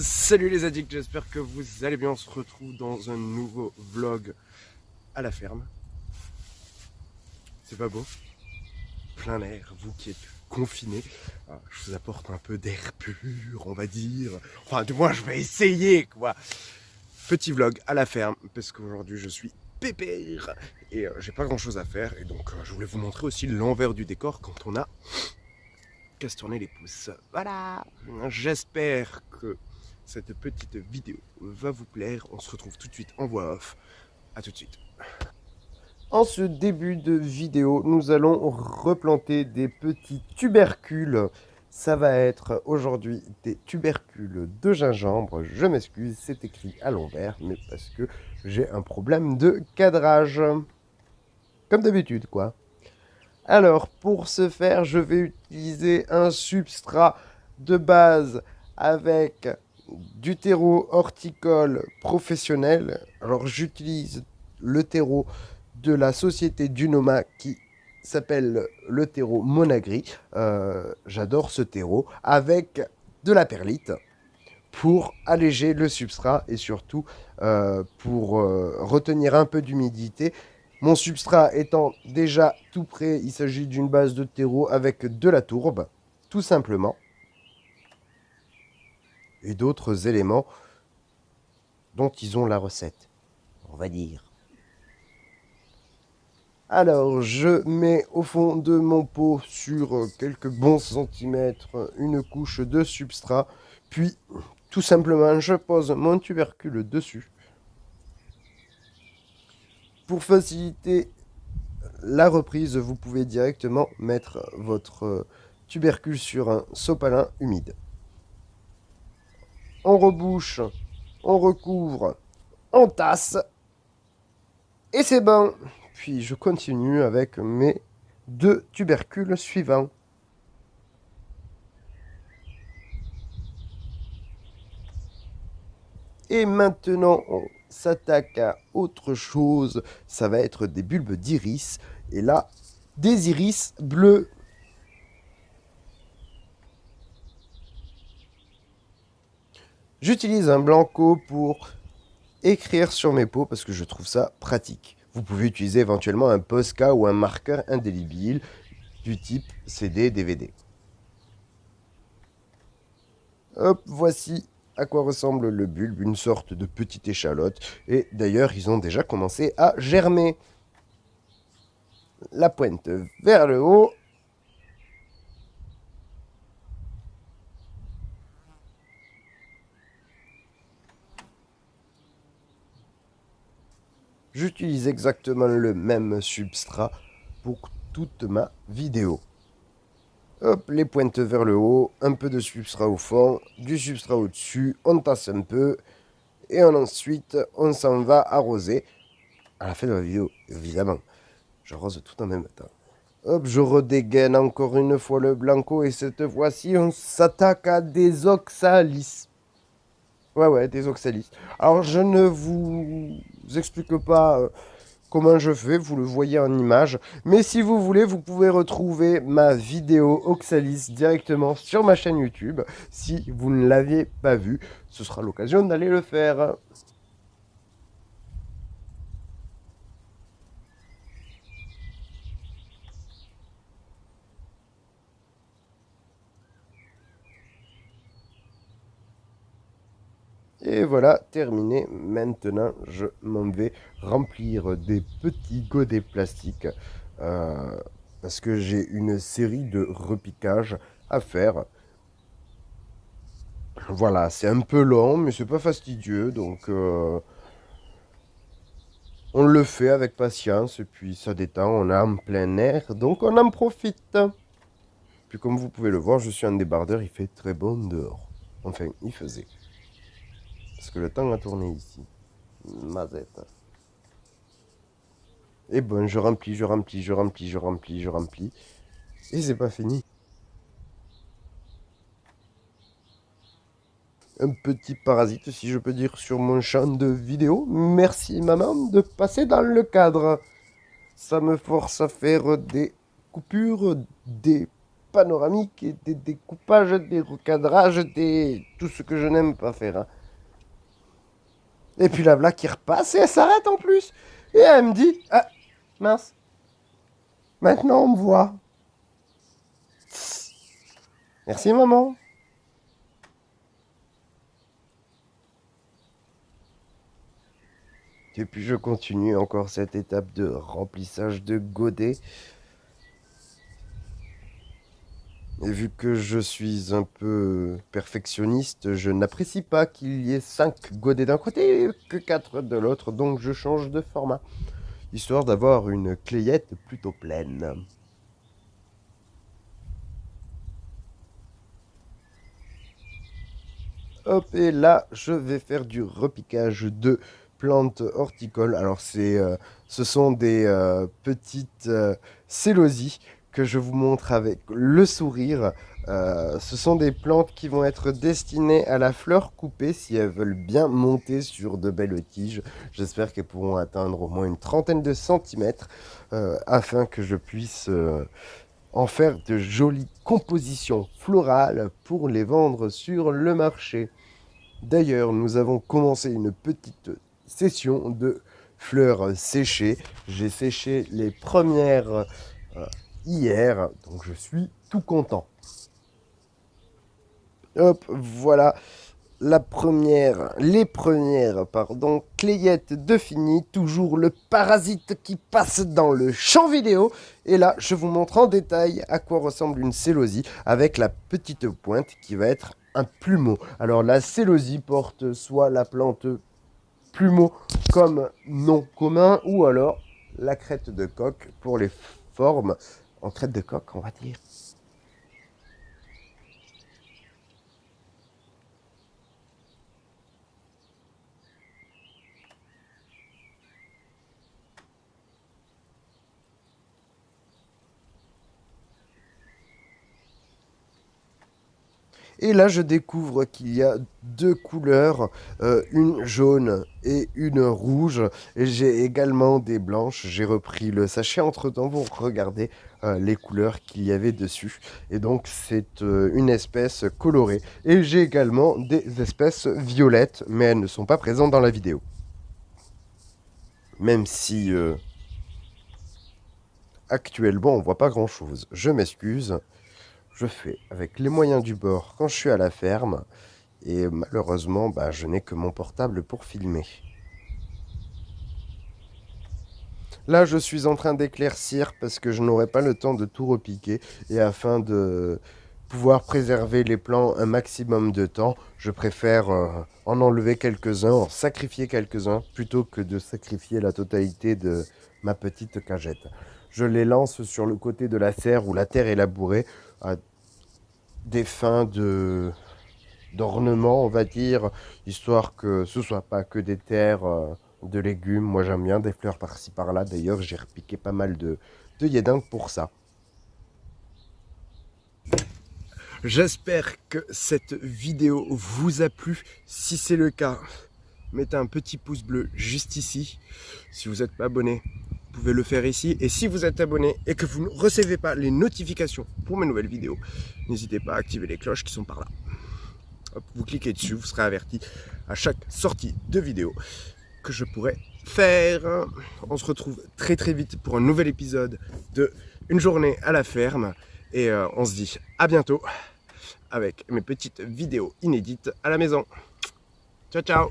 Salut les addicts, j'espère que vous allez bien. On se retrouve dans un nouveau vlog à la ferme. C'est pas beau? Plein air, vous qui êtes confinés. Je vous apporte un peu d'air pur, on va dire. Enfin, du moins, je vais essayer, quoi. Petit vlog à la ferme, parce qu'aujourd'hui, je suis pépère et j'ai pas grand chose à faire. Et donc, je voulais vous montrer aussi l'envers du décor quand on a qu'à se tourner les pouces. Voilà. J'espère que cette petite vidéo va vous plaire. On se retrouve tout de suite en voix off. A tout de suite. En ce début de vidéo, nous allons replanter des petits tubercules. Ça va être aujourd'hui des tubercules de gingembre. Je m'excuse, c'est écrit à l'envers, mais parce que j'ai un problème de cadrage. Comme d'habitude, quoi. Alors, pour ce faire, je vais utiliser un substrat de base avec du terreau horticole professionnel. Alors, j'utilise le terreau de la société Dunoma qui s'appelle le terreau Monagri. J'adore ce terreau avec de la perlite pour alléger le substrat et surtout pour retenir un peu d'humidité. Mon substrat étant déjà tout prêt, il s'agit d'une base de terreau avec de la tourbe, tout simplement, et d'autres éléments dont ils ont la recette, on va dire. Alors, je mets au fond de mon pot sur quelques bons centimètres une couche de substrat, puis tout simplement je pose mon tubercule dessus. Pour faciliter la reprise, vous pouvez directement mettre votre tubercule sur un sopalin humide. On rebouche, on recouvre, on tasse, et c'est bon. Puis je continue avec mes deux tubercules suivants. Et maintenant, on s'attaque à autre chose. Ça va être des bulbes d'iris. Et là, des iris bleus. J'utilise un blanco pour écrire sur mes pots parce que je trouve ça pratique. Vous pouvez utiliser éventuellement un Posca ou un marqueur indélébile du type CD, DVD. Hop, voici à quoi ressemble le bulbe, une sorte de petite échalote. Et d'ailleurs, ils ont déjà commencé à germer. La pointe vers le haut. J'utilise exactement le même substrat pour toute ma vidéo. Hop, les pointes vers le haut, un peu de substrat au fond, du substrat au-dessus, on tasse un peu, et ensuite on s'en va arroser. À la fin de la vidéo, évidemment, j'arrose tout en même temps. Hop, je redégaine encore une fois le blanco, et cette fois-ci on s'attaque à des oxalis. Ouais, des oxalis. Alors je ne vous explique pas comment je fais, vous le voyez en image. Mais si vous voulez, vous pouvez retrouver ma vidéo Oxalis directement sur ma chaîne YouTube. Si vous ne l'aviez pas vue, ce sera l'occasion d'aller le faire. Et voilà, terminé. Maintenant, je m'en vais remplir des petits godets plastiques. Parce que j'ai une série de repiquages à faire. Voilà, c'est un peu long, mais c'est pas fastidieux. Donc, on le fait avec patience. Et puis, ça détend. On est en plein air. Donc, on en profite. Puis, comme vous pouvez le voir, je suis en débardeur. Il fait très bon dehors. Enfin, il faisait. Parce que le temps a tourné ici. Mazette. Et bon, je remplis. Et c'est pas fini. Un petit parasite, si je peux dire, sur mon champ de vidéo. Merci maman de passer dans le cadre. Ça me force à faire des coupures, des panoramiques, et des découpages, des recadrages, tout ce que je n'aime pas faire. Hein. Et puis la blague qui repasse et elle s'arrête en plus. Et elle me dit, ah, mince, maintenant on me voit. Merci maman. Et puis je continue encore cette étape de remplissage de godets. Et vu que je suis un peu perfectionniste, je n'apprécie pas qu'il y ait 5 godets d'un côté et que 4 de l'autre, donc je change de format, histoire d'avoir une clayette plutôt pleine. Hop, et là, je vais faire du repiquage de plantes horticoles. Alors, ce sont des petites célosies que je vous montre avec le sourire. Ce sont des plantes qui vont être destinées à la fleur coupée si elles veulent bien monter sur de belles tiges. J'espère qu'elles pourront atteindre au moins une trentaine de centimètres afin que je puisse en faire de jolies compositions florales pour les vendre sur le marché. D'ailleurs, nous avons commencé une petite session de fleurs séchées. J'ai séché les premières hier, donc je suis tout content. Hop, voilà les premières, clayettes de fini, toujours le parasite qui passe dans le champ vidéo. Et là, je vous montre en détail à quoi ressemble une célosie avec la petite pointe qui va être un plumeau. Alors la célosie porte soit la plante plumeau comme nom commun ou alors la crête de coq pour les formes en crête de coq, on va dire. Et là, je découvre qu'il y a 2 couleurs, une jaune et une rouge. Et j'ai également des blanches. J'ai repris le sachet entre-temps pour regarder les couleurs qu'il y avait dessus. Et donc, c'est une espèce colorée. Et j'ai également des espèces violettes, mais elles ne sont pas présentes dans la vidéo. Même si actuellement, on voit pas grand-chose. Je m'excuse. Je fais avec les moyens du bord quand je suis à la ferme. Et malheureusement, je n'ai que mon portable pour filmer. Là, je suis en train d'éclaircir parce que je n'aurai pas le temps de tout repiquer. Et afin de pouvoir préserver les plants un maximum de temps, je préfère en enlever quelques-uns, en sacrifier quelques-uns, plutôt que de sacrifier la totalité de ma petite cagette. Je les lance sur le côté de la serre où la terre est labourée à des fins d'ornement, on va dire, histoire que ce soit pas que des terres de légumes. Moi, j'aime bien des fleurs par-ci par-là. D'ailleurs, j'ai repiqué pas mal de yédinques pour ça. J'espère que cette vidéo vous a plu. Si c'est le cas, mettez un petit pouce bleu juste ici. Si vous n'êtes pas abonné, vous pouvez le faire ici. Et si vous êtes abonné et que vous ne recevez pas les notifications pour mes nouvelles vidéos, n'hésitez pas à activer les cloches qui sont par là. Hop, vous cliquez dessus, vous serez averti à chaque sortie de vidéo que je pourrai faire. On se retrouve très très vite pour un nouvel épisode de Une journée à la ferme. Et on se dit à bientôt avec mes petites vidéos inédites à la maison. Ciao ciao.